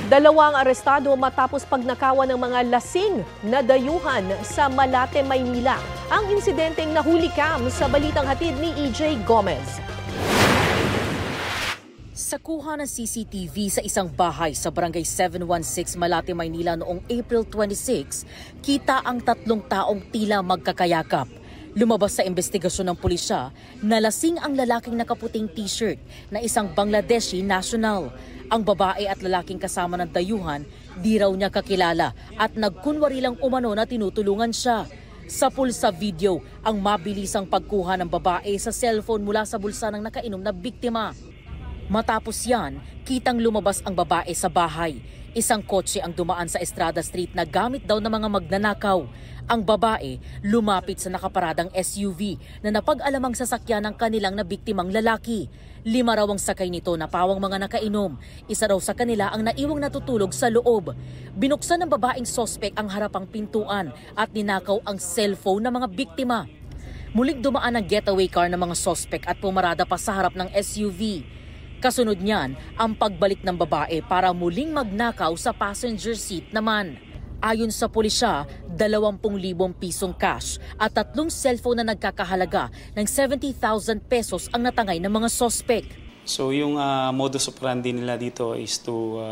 Dalawang arestado matapos pagnakawan ng mga lasing na dayuhan sa Malate, Maynila. Ang insidenteng nahuli cam sa balitang hatid ni EJ Gomez. Sa kuha ng CCTV sa isang bahay sa Barangay 716 Malate, Maynila noong April 26, kita ang tatlong taong tila magkakayakap. Lumabas sa investigasyon ng pulisya na lasing ang lalaking nakaputing t-shirt na isang Bangladeshi national. Ang babae at lalaking kasama ng dayuhan, di raw niya kakilala at nagkunwari lang umano na tinutulungan siya. Sa pulsa video, ang mabilisang pagkuha ng babae sa cellphone mula sa bulsa ng nakainom na biktima. Matapos yan, kitang lumabas ang babae sa bahay. Isang kotse ang dumaan sa Estrada Street na gamit daw ng mga magnanakaw. Ang babae lumapit sa nakaparadang SUV na napag-alamang sasakyan ng kanilang nabiktimang lalaki. 5 raw ang sakay nito na pawang mga nakainom. Isa raw sa kanila ang naiwang natutulog sa loob. Binuksan ng babaeng sospek ang harapang pintuan at ninakaw ang cellphone ng mga biktima. Muling dumaan ang getaway car ng mga sospek at pumarada pa sa harap ng SUV. Kasunod niyan, ang pagbalik ng babae para muling magnakaw sa passenger seat naman. Ayon sa pulisya, 20,000 pisong cash at 3 cellphone na nagkakahalaga ng 70,000 pesos ang natangay ng mga sospek. So yung modus operandi nila dito is to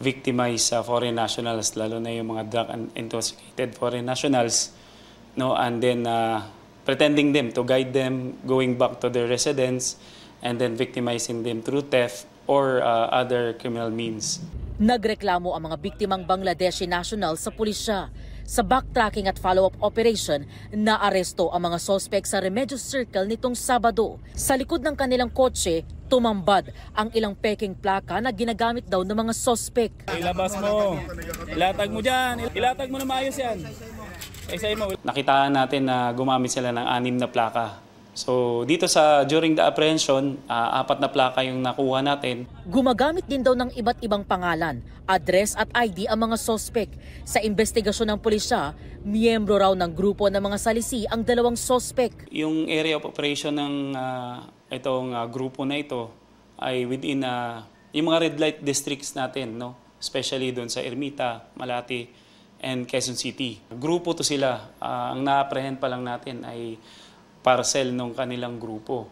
victimize foreign nationals, lalo na yung mga drug and intoxicated foreign nationals, no, and then pretending them to guide them going back to their residence and then victimizing them through theft or other criminal means. Nagreklamo ang mga biktimang Bangladeshi national sa pulisya. Sa backtracking at follow-up operation, naaresto ang mga sospek sa Remedios Circle nitong Sabado. Sa likod ng kanilang kotse, tumambad ang ilang peking plaka na ginagamit daw ng mga sospek. Ilabas mo, ilatag mo dyan, ilatag mo na maayos yan. Nakitaan natin na gumamit sila ng 6 na plaka. So dito during the apprehension, 4 na plaka yung nakuha natin. Gumagamit din daw ng iba't ibang pangalan, address at ID ang mga sospek. Sa investigasyon ng pulisya, miyembro raw ng grupo ng mga salisi ang 2 sospek. Yung area of operation ng itong grupo na ito ay within yung mga red light districts natin, no? Especially doon sa Ermita, Malate, and Quezon City. Grupo to sila. Ang na-apprehend pa lang natin ay parcel ng kanilang grupo.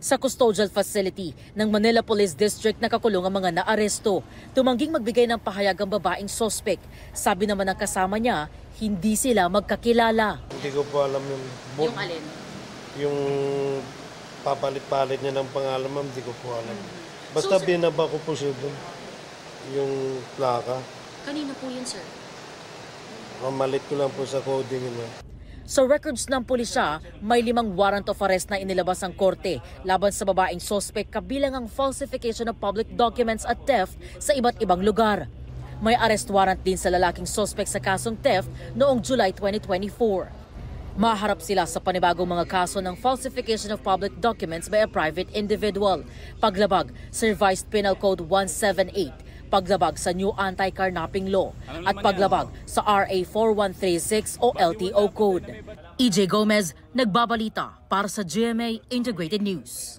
Sa custodial facility ng Manila Police District nakakulong ang mga naaresto. Tumangging magbigay ng pahayag ang babaeng sospek. Sabi naman ng kasama niya, hindi sila magkakilala. Hindi ko po alam yung... Yung alin? Yung papalit-palit niya ng pangalan, ma'am, hindi ko po alam. Basta binaba ko po siya doon. Yung plaka. Kanina po yun, sir? Mamalit ko lang po sa coding niya. Sa records ng pulisya, may 5 warrant of arrest na inilabas ang korte laban sa babaeng sospek kabilang ang falsification of public documents at theft sa iba't ibang lugar. May arrest warrant din sa lalaking sospek sa kasong theft noong July 2024. Maharap sila sa panibagong mga kaso ng falsification of public documents by a private individual, paglabag sa Revised Penal Code 178, paglabag sa New Anti-Carnapping Law at paglabag sa RA 4136 o LTO Code. EJ Gomez, nagbabalita para sa GMA Integrated News.